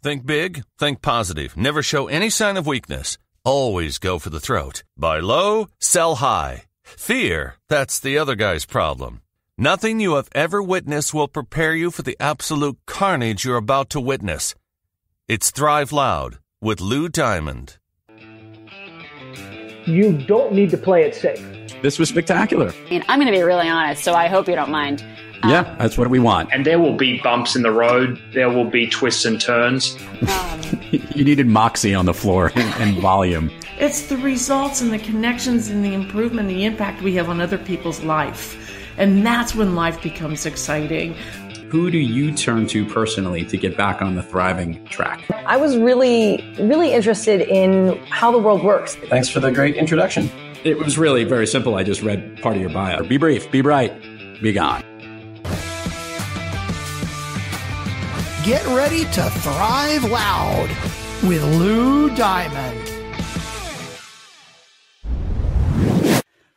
Think big, think positive, never show any sign of weakness. Always go for the throat. Buy low, sell high. Fear, that's the other guy's problem. Nothing you have ever witnessed will prepare you for the absolute carnage you're about to witness. It's Thrive Loud with Lou Diamond. You don't need to play it safe. This was spectacular. I'm going to be really honest, so I hope you don't mind. Yeah, that's what we want. And there will be bumps in the road. There will be twists and turns. You needed moxie on the floor and volume. It's the results and the connections and the improvement, the impact we have on other people's life. And that's when life becomes exciting. Who do you turn to personally to get back on the thriving track? I was really interested in how the world works. Thanks for the great introduction. It was really very simple. I just read part of your bio. Be brief, be bright, be gone. Get ready to thrive loud with Lou Diamond.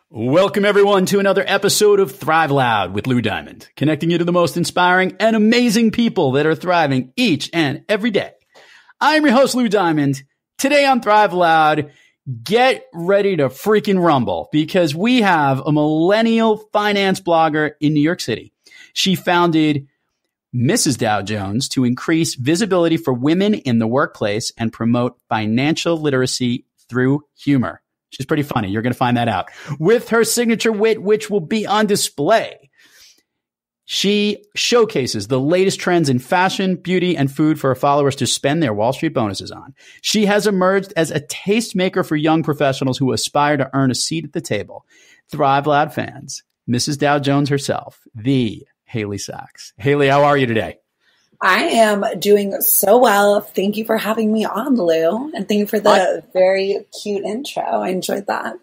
Welcome, everyone, to another episode of Thrive Loud with Lou Diamond, connecting you to the most inspiring and amazing people that are thriving each and every day. I'm your host, Lou Diamond. Today on Thrive Loud, get ready to freaking rumble because we have a millennial finance blogger in New York City. She founded Mrs. Dow Jones to increase visibility for women in the workplace and promote financial literacy through humor. She's pretty funny. You're going to find that out. With her signature wit, which will be on display, she showcases the latest trends in fashion, beauty, and food for her followers to spend their Wall Street bonuses on. She has emerged as a tastemaker for young professionals who aspire to earn a seat at the table. Thrive Loud fans, Mrs. Dow Jones herself, the Haley Sachs. Haley, how are you today? I am doing so well. Thank you for having me on, Lou. And thank you for the very cute intro. I enjoyed that.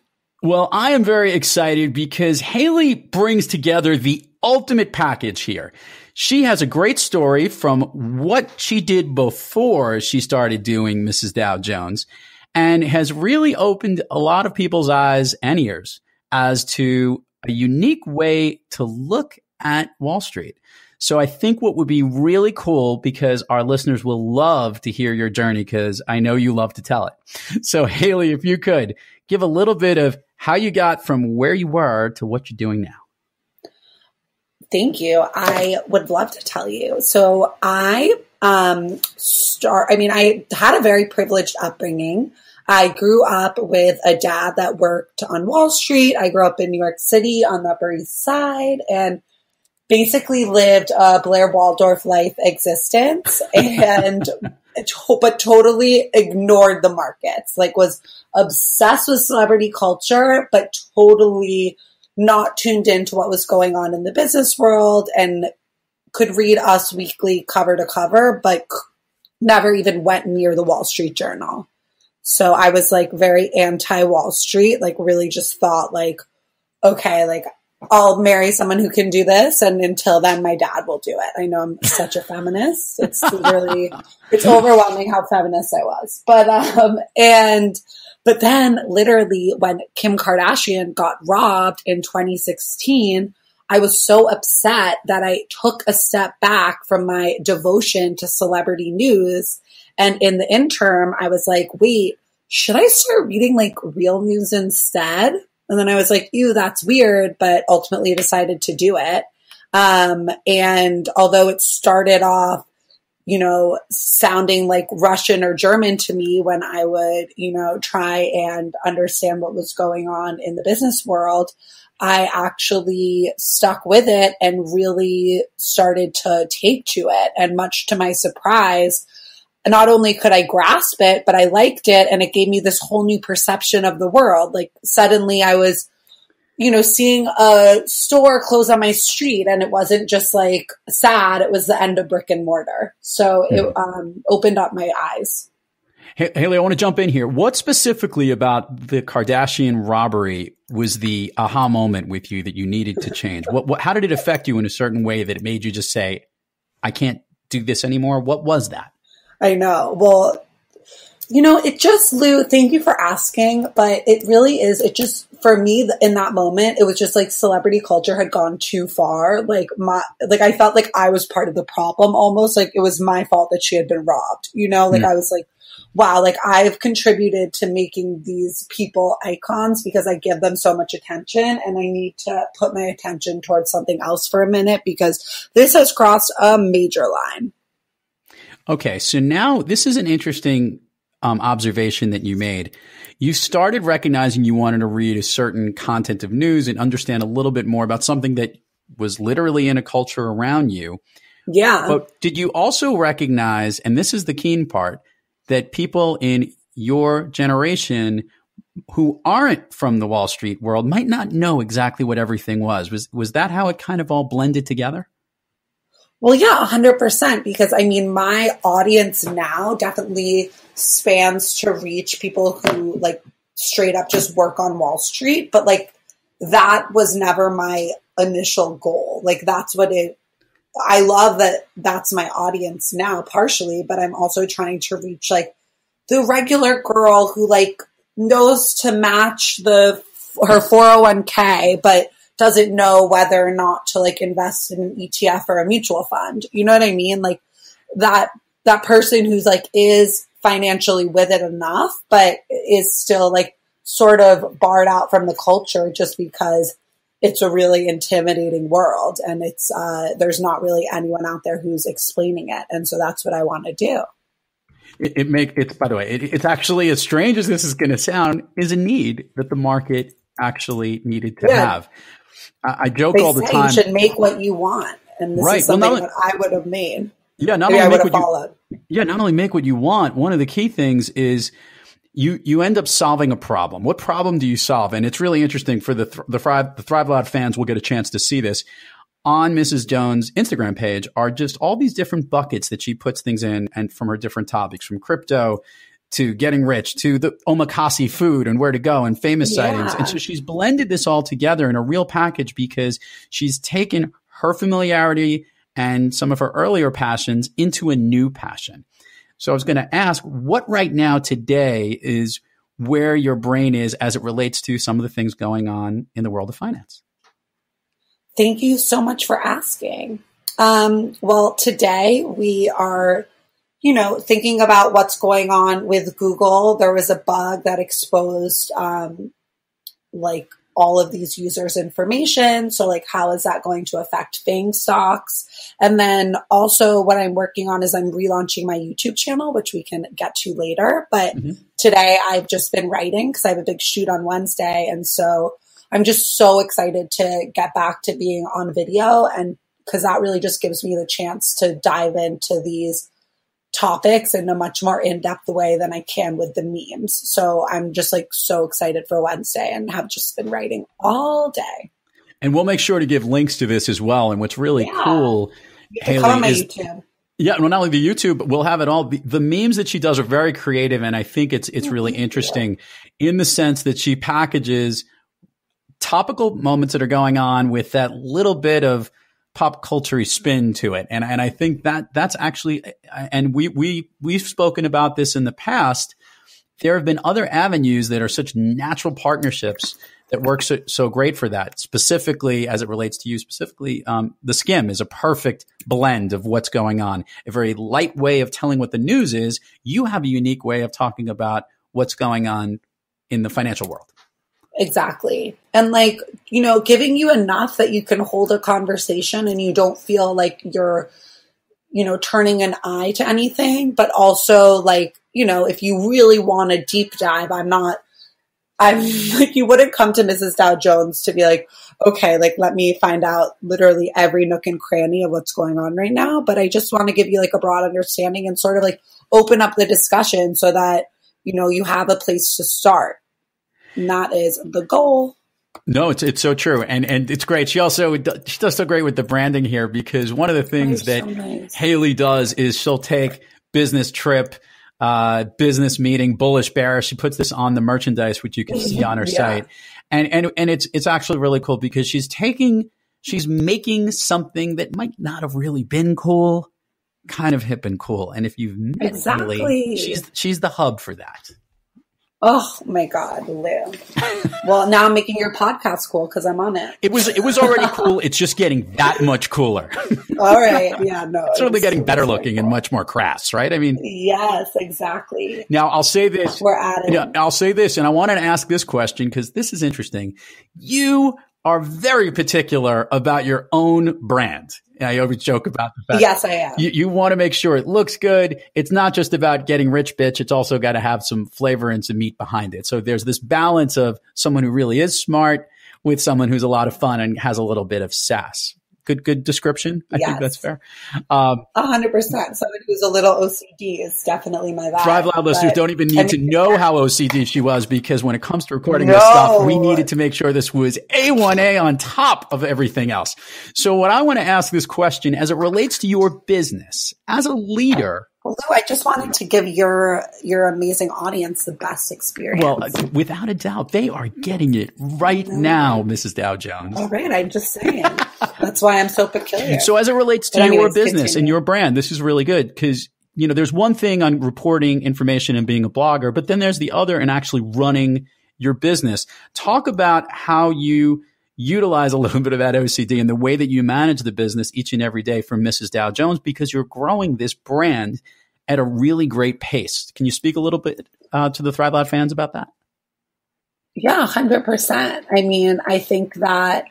Well, I am very excited because Haley brings together the ultimate package here. She has a great story from what she did before she started doing Mrs. Dow Jones and has really opened a lot of people's eyes and ears as to a unique way to look at Wall Street. So I think what would be really cool, because our listeners will love to hear your journey, because I know you love to tell it. So Haley, if you could give a little bit of how you got from where you were to what you're doing now. Thank you. I would love to tell you. So I had a very privileged upbringing. I grew up with a dad that worked on Wall Street. I grew up in New York City on the Upper East Side and basically lived a Blair Waldorf life existence and but totally ignored the markets, like was obsessed with celebrity culture, but totally not tuned into what was going on in the business world and could read Us Weekly cover to cover, but never even went near the Wall Street Journal. So I was like very anti-Wall Street, like really just thought like, okay, like I'll marry someone who can do this. And until then, my dad will do it. I know I'm such a feminist. It's overwhelming how feminist I was. But then literally when Kim Kardashian got robbed in 2016, I was so upset that I took a step back from my devotion to celebrity news. And in the interim, I was like, wait, should I start reading like real news instead? And then I was like, ew, that's weird, but ultimately decided to do it. And although it started off, sounding like Russian or German to me when I would, try and understand what was going on in the business world, I actually stuck with it and really started to take to it. And much to my surprise, not only could I grasp it, but I liked it. And it gave me this whole new perception of the world. Like suddenly I was, seeing a store close on my street and it wasn't just like sad. It was the end of brick and mortar. So it opened up my eyes. Haley, I want to jump in here. What specifically about the Kardashian robbery was the aha moment with you that you needed to change? How did it affect you in a certain way that it made you just say, I can't do this anymore? What was that? I know. Well, It just, Lou, thank you for asking, but it really is, it just, for me in that moment, it was just like celebrity culture had gone too far. I felt like I was part of the problem almost, like it was my fault that she had been robbed, I was like, wow, like I've contributed to making these people icons because I give them so much attention and I need to put my attention towards something else for a minute because this has crossed a major line. Okay. So now this is an interesting observation that you made. You started recognizing you wanted to read a certain content of news and understand a little bit more about something that was literally in a culture around you. Yeah. But did you also recognize, and this is the keen part, that people in your generation who aren't from the Wall Street world might not know exactly what everything was? Was that how it kind of all blended together? Well, yeah, 100%. Because my audience now definitely spans to reach people who like straight up just work on Wall Street. But like that was never my initial goal. Like I love that that's my audience now partially, but I'm also trying to reach like the regular girl who like knows to match her 401k, but doesn't know whether or not to like invest in an ETF or a mutual fund. You know what I mean? Like that person who's like is financially with it enough, but is still like sort of barred out from the culture just because it's a really intimidating world and it's there's not really anyone out there who's explaining it. And so that's what I want to do. By the way, it's actually, as strange as this is going to sound, is a need that the market actually needed to have. I joke all the time. You should make what you want. And this is something that I would have made. Yeah, not only make what you want, one of the key things is you end up solving a problem. What problem do you solve? And it's really interesting for the Thrive Loud fans will get a chance to see this. On Mrs. Jones' Instagram page are just all these different buckets that she puts things in, and from her different topics, from crypto to getting rich to the omakase food and where to go and famous sightings. And so she's blended this all together in a real package because she's taken her familiarity and some of her earlier passions into a new passion. So I was going to ask, what right now today is where your brain is as it relates to some of the things going on in the world of finance? Thank you so much for asking. Well, today we are, thinking about what's going on with Google. There was a bug that exposed, all of these users' information. So like, how is that going to affect FANG stocks? And then also what I'm working on is I'm relaunching my YouTube channel, which we can get to later. But today I've just been writing because I have a big shoot on Wednesday. And so I'm just so excited to get back to being on video, and because that really just gives me the chance to dive into these topics in a much more in-depth way than I can with the memes. So I'm just like so excited for Wednesday and have just been writing all day. And we'll make sure to give links to this as well. And what's really cool, Haley, come on my YouTube. Yeah, well, not only the YouTube, but we'll have it all. The memes that she does are very creative, and I think it's really interesting in the sense that she packages topical moments that are going on with that little bit of pop culture spin to it. And I think that's actually, and we've spoken about this in the past. There have been other avenues that are such natural partnerships that work so great for that. Specifically, as it relates to you specifically, the Skim is a perfect blend of what's going on. A very light way of telling what the news is. You have a unique way of talking about what's going on in the financial world. Exactly. And giving you enough that you can hold a conversation and you don't feel like you're, turning an eye to anything, but also if you really want a deep dive, I'm like, you wouldn't come to Mrs. Dow Jones to be like, okay, let me find out literally every nook and cranny of what's going on right now. But I just want to give you a broad understanding and sort of open up the discussion so that, you have a place to start. And that is the goal. No, it's so true. And it's great. She does so great with the branding here, because one of the things that Haley does is she'll take business trip, business meeting, bullish, bearish. She puts this on the merchandise, which you can see on her site. And it's actually really cool because she's making something that might not have really been cool kind of hip and cool. And if you've met Exactly. Haley, she's the hub for that. Oh my God, Lou. Well, now I'm making your podcast cool because I'm on it. It was already cool. It's just getting that much cooler. All right. Yeah, no. It's certainly getting better looking and much more crass, right? I mean, yes, exactly. now I'll say this. We're at it. I'll say this, and I wanted to ask this question because this is interesting. You are very particular about your own brand. I always joke about the fact. Yes, I am. You want to make sure it looks good. It's not just about getting rich, bitch. It's also got to have some flavor and some meat behind it. So there's this balance of someone who really is smart with someone who's a lot of fun and has a little bit of sass. Good description. I think that's fair. 100%. Someone who's a little OCD is definitely my vibe. Thrive Loud listeners don't even need to know how OCD she was, because when it comes to recording this stuff, we needed to make sure this was A1A on top of everything else. So what I want to ask this question as it relates to your business as a leader. Well, Lou, I just wanted to give your amazing audience the best experience. Well, without a doubt, they are getting it right now, Mrs. Dow Jones. All right, I'm just saying. That's why I'm so peculiar. So as it relates to your business and your brand, this is really good because, you know, there's one thing on reporting information and being a blogger, but then there's the other in actually running your business. Talk about how you utilize a little bit of that OCD and the way that you manage the business each and every day for Mrs. Dow Jones, because you're growing this brand at a really great pace. Can you speak a little bit to the Thrive Loud fans about that? Yeah, 100%. I mean, I think that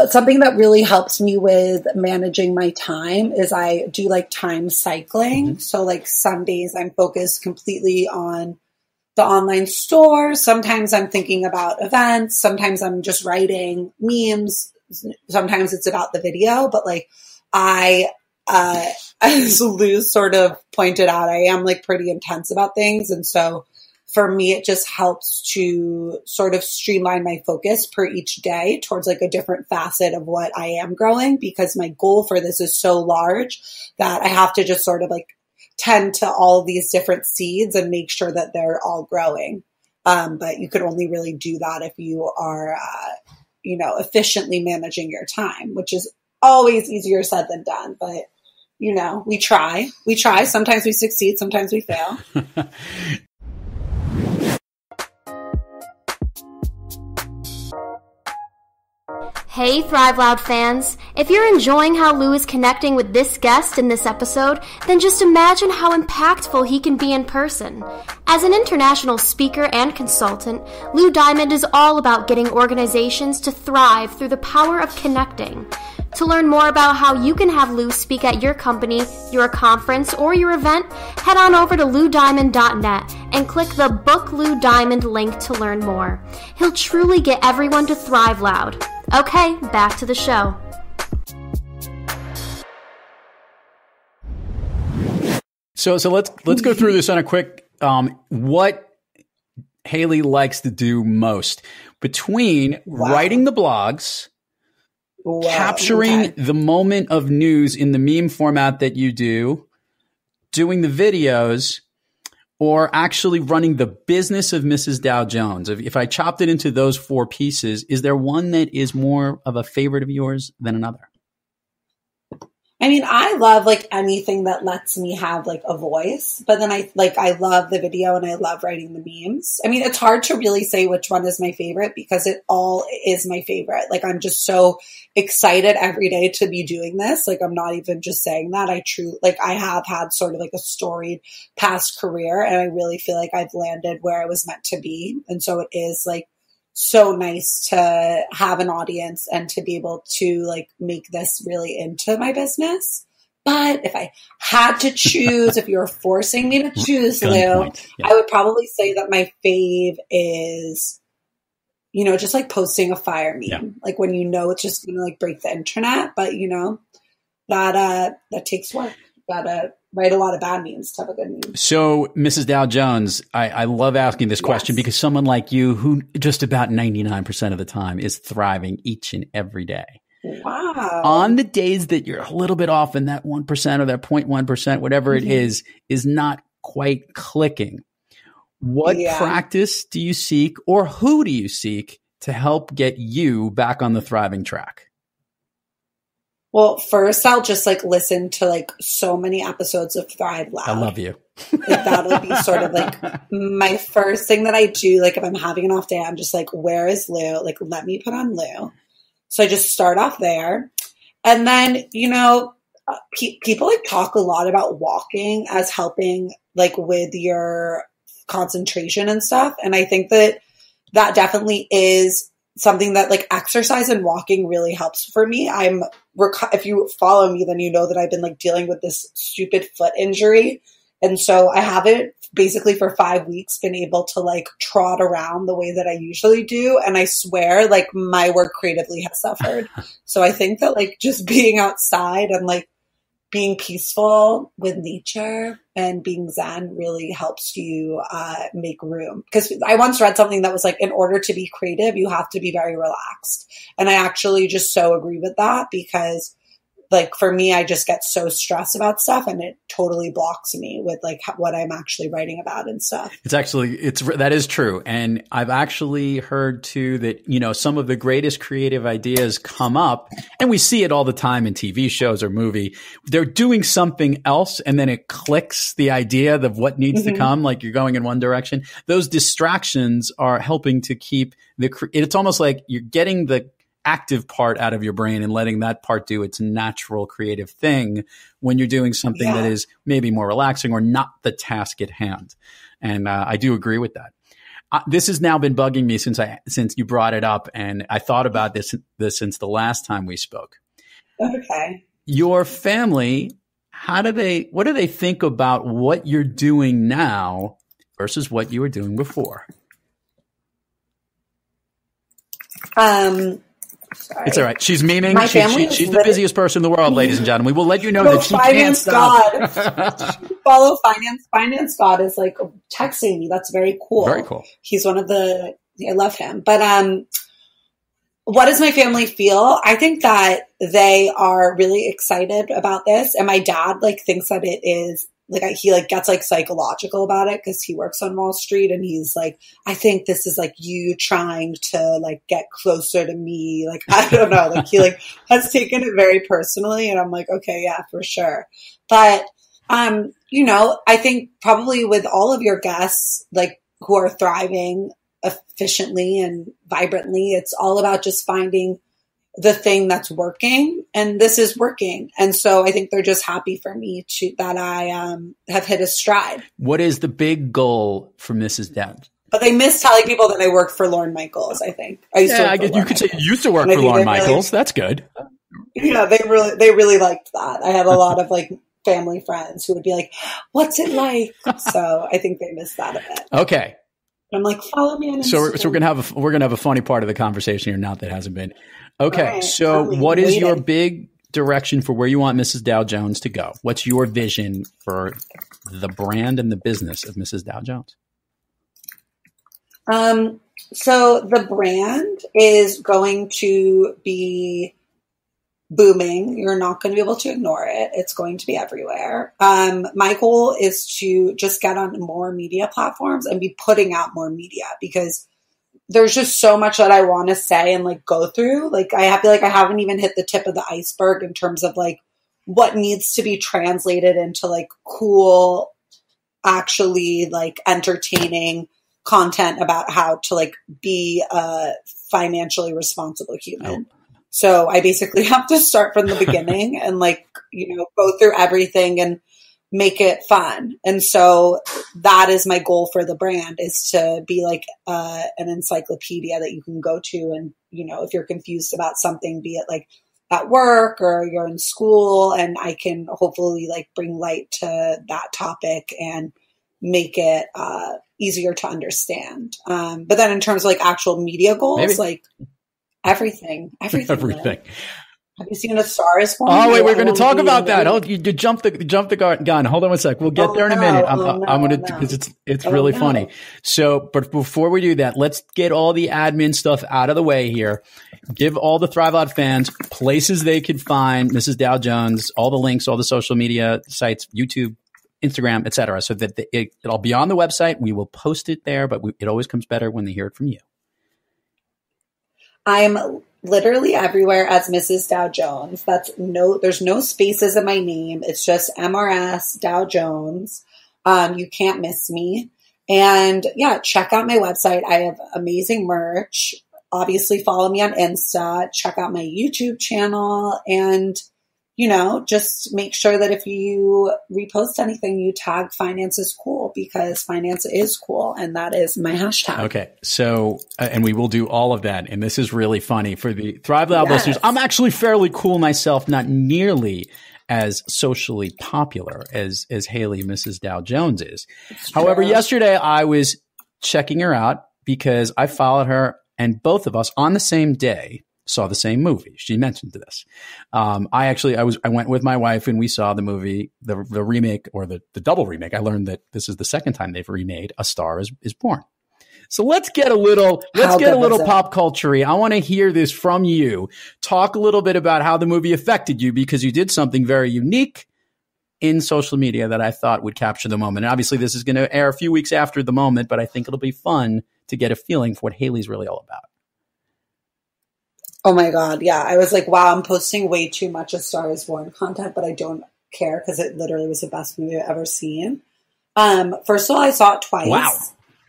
something that really helps me with managing my time is I do like time cycling. Mm-hmm. So like some days I'm focused completely on the online store. Sometimes I'm thinking about events. Sometimes I'm just writing memes. Sometimes it's about the video, but like as Lou sort of pointed out, I am like pretty intense about things. And so for me, it just helps to sort of streamline my focus per each day towards like a different facet of what I am growing, because my goal for this is so large that I have to just sort of like tend to all these different seeds and make sure that they're all growing. But you could only really do that if you are, efficiently managing your time, which is always easier said than done. But, you know, we try. Sometimes we succeed. Sometimes we fail. Hey Thrive Loud fans, if you're enjoying how Lou is connecting with this guest in this episode, then just imagine how impactful he can be in person. As an international speaker and consultant, Lou Diamond is all about getting organizations to thrive through the power of connecting. To learn more about how you can have Lou speak at your company, your conference, or your event, head on over to loudiamond.net and click the Book Lou Diamond link to learn more. He'll truly get everyone to thrive loud. Okay, back to the show. So let's go through this on a quick, what Haley likes to do most between writing the blogs, capturing the moment of news in the meme format that you do, doing the videos, or actually running the business of Mrs. Dow Jones. If I chopped it into those four pieces, is there one that is more of a favorite of yours than another? I mean, I love like anything that lets me have like a voice, but then I love the video and I love writing the memes. I mean, it's hard to really say which one is my favorite because it all is my favorite. Like, I'm just so excited every day to be doing this. Like, I'm not even just saying that. I have had sort of like a storied past career, and I really feel like I've landed where I was meant to be. And so it is like so nice to have an audience and to be able to like make this really into my business. But if I had to choose, if you were forcing me to choose, Lou, I would probably say that my fave is, you know, just like posting a fire meme, like when you know it's just going to like break the internet, but you know, that takes work. Gotta write a lot of bad memes to have a good meme. So, Mrs. Dow Jones, I love asking this question because someone like you, who just about 99% of the time is thriving each and every day. Wow. On the days that you're a little bit off and that 1% or that 0.1%, whatever it is not quite clicking. What practice do you seek, or who do you seek to help get you back on the thriving track? Well, first I'll just like listen to like so many episodes of Thrive Loud. I love you. That'll be sort of like my first thing that I do. Like if I'm having an off day, I'm just like, where is Lou? Like, let me put on Lou. So I just start off there. And then, you know, people like talk a lot about walking as helping like with your concentration and stuff. And I think that definitely is something that like exercise and walking really helps for me. If you follow me, then you know that I've been like dealing with this stupid foot injury. And so I haven't basically for 5 weeks been able to like trot around the way that I usually do. And I swear like my work creatively has suffered. So I think that like just being outside and like being peaceful with nature and being zen really helps you make room. Because I once read something that was like, in order to be creative, you have to be very relaxed. And I actually just so agree with that, because like for me, I just get so stressed about stuff and it totally blocks me with like what I'm actually writing about and stuff. That is true. And I've actually heard too that, you know, some of the greatest creative ideas come up, and we see it all the time in TV shows or movie. They're doing something else and then it clicks the idea of what needs to come, like you're going in one direction. Those distractions are helping to keep it's almost like you're getting the active part out of your brain and letting that part do its natural creative thing when you're doing something that is maybe more relaxing or not the task at hand. And I do agree with that. This has now been bugging me since you brought it up, and I thought about this since the last time we spoke. Okay. Your family, what do they think about what you're doing now versus what you were doing before? Sorry. It's all right. She's memeing. My family she's the busiest person in the world, ladies and gentlemen. We will let you know that she can't stop. Follow Finance. Finance God is like texting me. That's very cool. Very cool. He's I love him. But what does my family feel? I think that they are really excited about this. And my dad like thinks that it is like he like gets like psychological about it because he works on Wall Street, and he's like, I think this is like you trying to like get closer to me. Like, I don't know, like he like has taken it very personally, and I'm like, okay, yeah, for sure. But, you know, I think probably with all of your guests, like who are thriving efficiently and vibrantly, it's all about just finding the thing that's working, and this is working. And so I think they're just happy for me that I have hit a stride. What is the big goal for Mrs. Dowd? But they miss telling people that I worked for Lorne Michaels, I think. I guess you could say you used to work for Lorne Michaels. That's good. Yeah, they really liked that. I had a lot of like family friends who would be like, what's it like? So I think they missed that a bit. Okay. I'm like, follow me on Instagram. So we're gonna have a funny part of the conversation here. Not that hasn't been. Okay. Right. So what is your big direction for where you want Mrs. Dow Jones to go? What's your vision for the brand and the business of Mrs. Dow Jones? So the brand is going to be booming. You're not going to be able to ignore it. It's going to be everywhere. My goal is to just get on more media platforms and be putting out more media, because there's just so much that I want to say and like go through. Like I feel like I haven't even hit the tip of the iceberg in terms of like what needs to be translated into like cool, actually like entertaining content about how to like be a financially responsible human. Oh. So I basically have to start from the beginning and like, you know, go through everything and make it fun. And so that is my goal for the brand, is to be like an encyclopedia that you can go to. And, you know, if you're confused about something, be it like at work or you're in school, and I can hopefully like bring light to that topic and make it easier to understand. But then in terms of like actual media goals, like everything. Have you seen A Star Is Born? Oh wait, we're going to talk about that. Oh, you jumped the gun. Hold on one sec. We'll get there in a minute. I'm going to, because it's really funny. So, but before we do that, let's get all the admin stuff out of the way here. Give all the Thrive Loud fans places they could find Mrs. Dow Jones, all the links, all the social media sites, YouTube, Instagram, etc., so that it'll be on the website. We will post it there, but it always comes better when they hear it from you. I'm literally everywhere as Mrs. Dow Jones. There's no spaces in my name. It's just MRS Dow Jones. You can't miss me. And yeah, check out my website. I have amazing merch. Obviously follow me on Insta, check out my YouTube channel, and just make sure that if you repost anything, you tag finance is cool, because finance is cool. And that is my hashtag. Okay. So, and we will do all of that. And this is really funny for the Thrive Loud listeners. I'm actually fairly cool myself, not nearly as socially popular as Haley, Mrs. Dow Jones is. However, yesterday I was checking her out because I followed her, and both of us on the same day saw the same movie. She mentioned this. I went with my wife and we saw the movie, the remake, or the double remake. I learned that this is the second time they've remade A Star is Born. So let's get a little pop culture-y. I want to hear this from you. Talk a little bit about how the movie affected you, because you did something very unique in social media that I thought would capture the moment. And obviously this is going to air a few weeks after the moment, but I think it'll be fun to get a feeling for what Haley's really all about. Oh my God. Yeah. I was like, wow, I'm posting way too much A Star is Born content, but I don't care because it literally was the best movie I've ever seen. First of all, I saw it twice. Wow.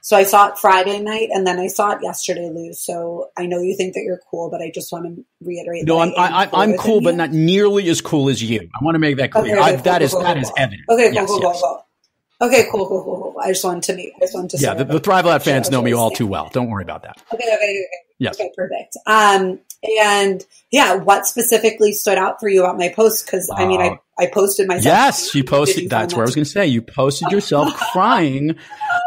So I saw it Friday night and then I saw it yesterday, Lou. So I know you think that you're cool, but I just want to reiterate. No, I'm cool, but not nearly as cool as you. I want to make that clear. That is evident. Okay, cool. Okay, cool. I just wanted to. Yeah, the Thrive Loud fans know me all too well. Don't worry about that. Okay. Yes. Okay, perfect. And yeah, what specifically stood out for you about my post? Because I posted myself. Yes, you posted. That's where I was going to say. You posted yourself crying.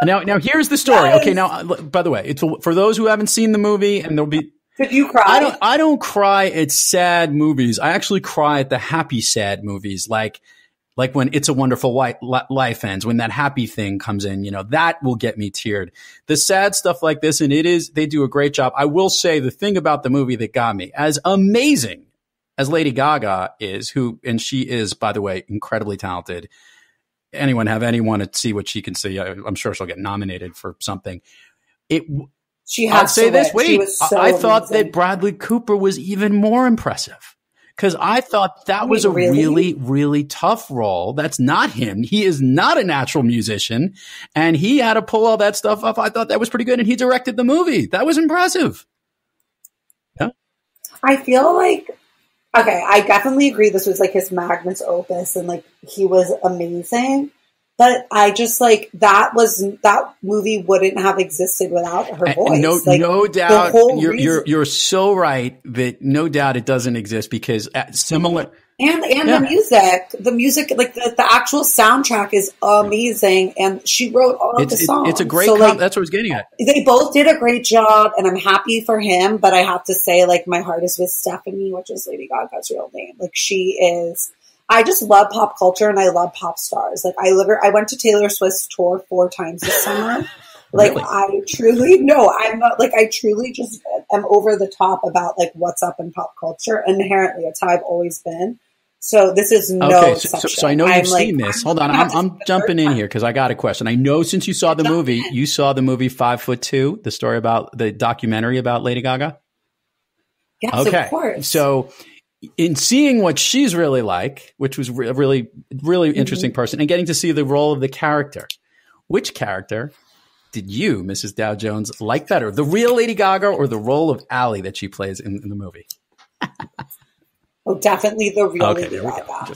Now here's the story. Yes. Okay, now by the way, it's for those who haven't seen the movie, and there'll be. Did you cry? I don't cry at sad movies. I actually cry at the happy sad movies, like when It's a Wonderful Life ends, when that happy thing comes in, that will get me teared. The sad stuff like this, and they do a great job. I will say the thing about the movie that got me, as amazing as Lady Gaga is, and she is, by the way, incredibly talented. Anyone to see what she can see? I'm sure she'll get nominated for something. She has. I'll say this. Wait, I thought amazing. that Bradley Cooper was even more impressive. Because I thought that was a really, really tough role. That's not him. He is not a natural musician. And he had to pull all that stuff up. I thought that was pretty good. And he directed the movie. That was impressive. Yeah. I feel like, okay, I definitely agree this was like his magnus opus and like he was amazing. But I just that movie wouldn't have existed without her voice. No doubt, you're so right that no doubt it doesn't exist because similar and the music, like the actual soundtrack is amazing, and she wrote all of the songs. It's a great. That's what I was getting at. They both did a great job, and I'm happy for him. But I have to say, my heart is with Stephanie, which is Lady Gaga's real name. She is. I just love pop culture and I love pop stars. I went to Taylor Swift's tour 4 times this summer. Really? I truly just am over the top about what's up in pop culture. Inherently, it's how I've always been. So this is no exception. So I know you've seen this. Hold on, I'm jumping in here because I got a question. I know since you saw the movie, 5'2", the story about the documentary about Lady Gaga. Yes, okay. Of course. So. In seeing what she's really like, which was a really, really interesting person, and getting to see the role of the character, which character did you, Mrs. Dow Jones, like better? The real Lady Gaga or the role of Allie that she plays in the movie? Oh, definitely the real Lady Gaga.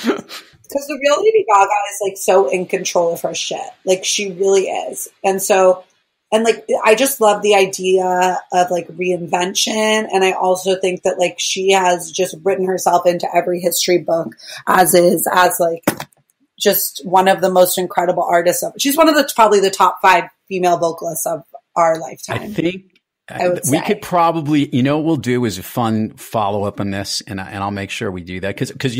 Because the real Lady Gaga is so in control of her shit. She really is. And so... And I just love the idea of reinvention. And I also think that she has just written herself into every history book as just one of the most incredible artists. She's one of probably the top 5 female vocalists of our lifetime. I think we could probably, what we'll do is a fun follow up on this. And I'll make sure we do that. Cause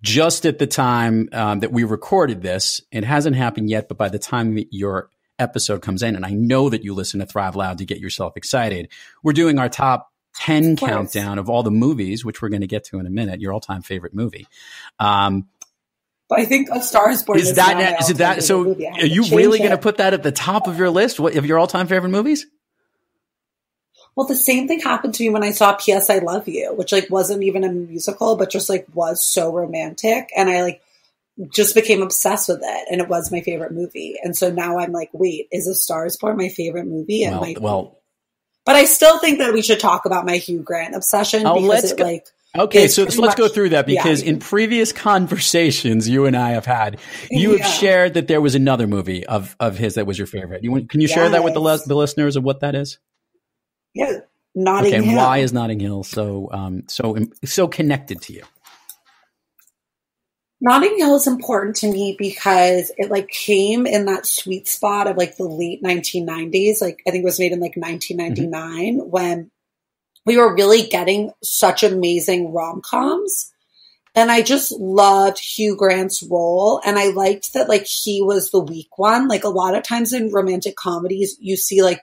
just at the time that we recorded this, it hasn't happened yet, but by the time that your episode comes in, and I know that you listen to Thrive Loud to get yourself excited, we're doing our top 10 countdown of all the movies, which we're going to get to in a minute, your all-time favorite movie. But I think A Star is Born is that so are you really going to put that at the top of your list of your all-time favorite movies? Well, the same thing happened to me when I saw P.S. I Love You, which like wasn't even a musical, but just like was so romantic. And I like just became obsessed with it. And it was my favorite movie. And so now I'm like, wait, is A Star is Born my favorite movie? And but I still think that we should talk about my Hugh Grant obsession because it like. Okay, so let's go through that because in previous conversations you and I have had, you have shared that there was another movie of his that was your favorite. Can you share that with the listeners of what that is? Yeah, Notting Hill. And why is Notting Hill so connected to you? Notting Hill is important to me because it like came in that sweet spot of like the late 1990s. Like I think it was made in like 1999 when we were really getting such amazing rom-coms. And I just loved Hugh Grant's role. And I liked that like he was the weak one. Like a lot of times in romantic comedies, you see like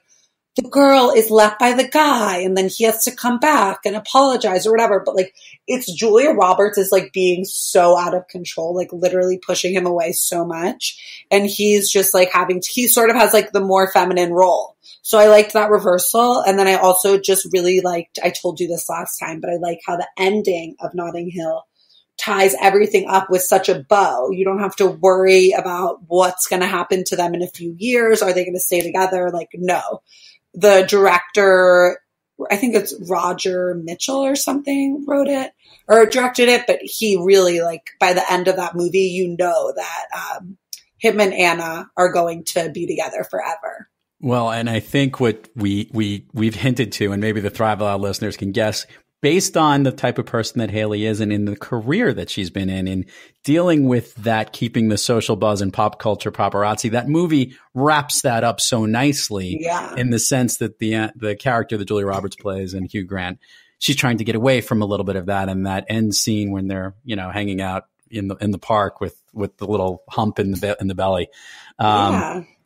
the girl is left by the guy and then he has to come back and apologize or whatever. But like it's Julia Roberts is like being so out of control, like literally pushing him away so much. And he's just like he sort of has like the more feminine role. So I liked that reversal. And then I also just really liked, I told you this last time, but I like how the ending of Notting Hill ties everything up with such a bow. You don't have to worry about what's going to happen to them in a few years. Are they going to stay together? Like, no. The director, I think it's Roger Mitchell or something, wrote it or directed it, but he really like by the end of that movie, you know that him and Anna are going to be together forever. Well, and I think what we've hinted to, and maybe the Thrive Loud listeners can guess, based on the type of person that Haley is and in the career that she's been in dealing with that, keeping the social buzz and pop culture paparazzi, that movie wraps that up so nicely in the sense that the character that Julia Roberts plays and Hugh Grant, she's trying to get away from a little bit of that, and that end scene when they're, hanging out in the park with the little hump in the belly.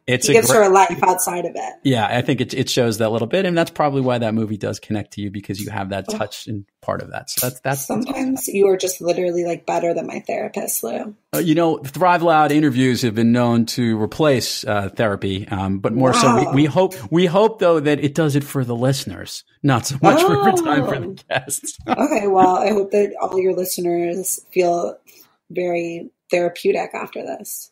He gives her a life outside of it. Yeah, I think it shows that little bit, and that's probably why that movie does connect to you because you have that touch and part of that. So that's sometimes awesome. You are just literally like better than my therapist, Lou. Thrive Loud interviews have been known to replace therapy, but more so we hope though that it does it for the listeners, not so much for time for the guests. Okay, well, I hope that all your listeners feel very therapeutic after this.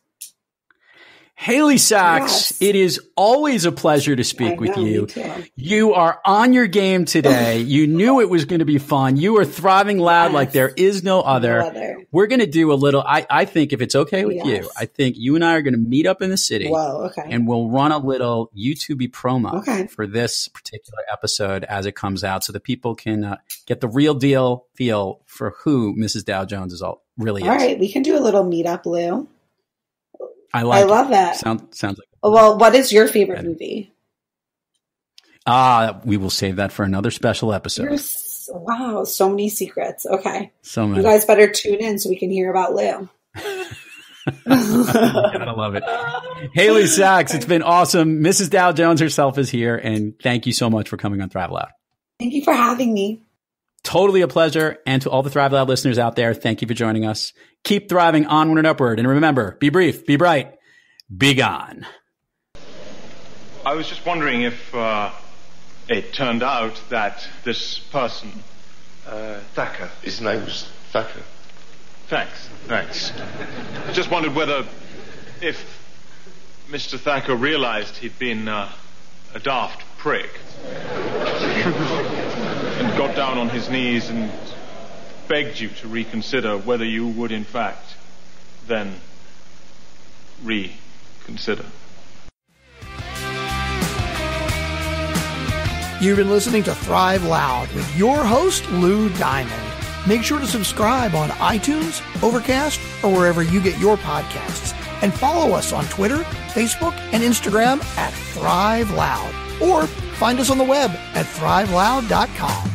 Haley Sachs, It is always a pleasure to speak with you. You are on your game today. You knew it was going to be fun. You are thriving loud like there is no other. We're going to do a little, I think if it's okay with you, I think you and I are going to meet up in the city. And we'll run a little YouTube promo for this particular episode as it comes out so that people can get the real deal feel for who Mrs. Dow Jones really is. All right, we can do a little meetup, Lou. I love that. Sounds like. Well, what is your favorite movie? We will save that for another special episode. Wow, so many secrets. Okay. So many. You guys better tune in so we can hear about Lou. Gotta love it. Haley Sachs, it's been awesome. Mrs. Dow Jones herself is here, and thank you so much for coming on Thrive Loud. Thank you for having me. Totally a pleasure. And to all the Thrive Loud listeners out there, thank you for joining us. Keep thriving onward and upward. And remember, be brief, be bright, be gone. I was just wondering if it turned out that this person... Thacker. His name was Thacker. Thanks. I just wondered if Mr. Thacker realized he'd been a daft prick and got down on his knees and begged you to reconsider whether you would in fact then reconsider. You've been listening to Thrive Loud with your host, Lou Diamond. Make sure to subscribe on iTunes, Overcast, or wherever you get your podcasts. And follow us on Twitter, Facebook, and Instagram at Thrive Loud. Or find us on the web at thriveloud.com.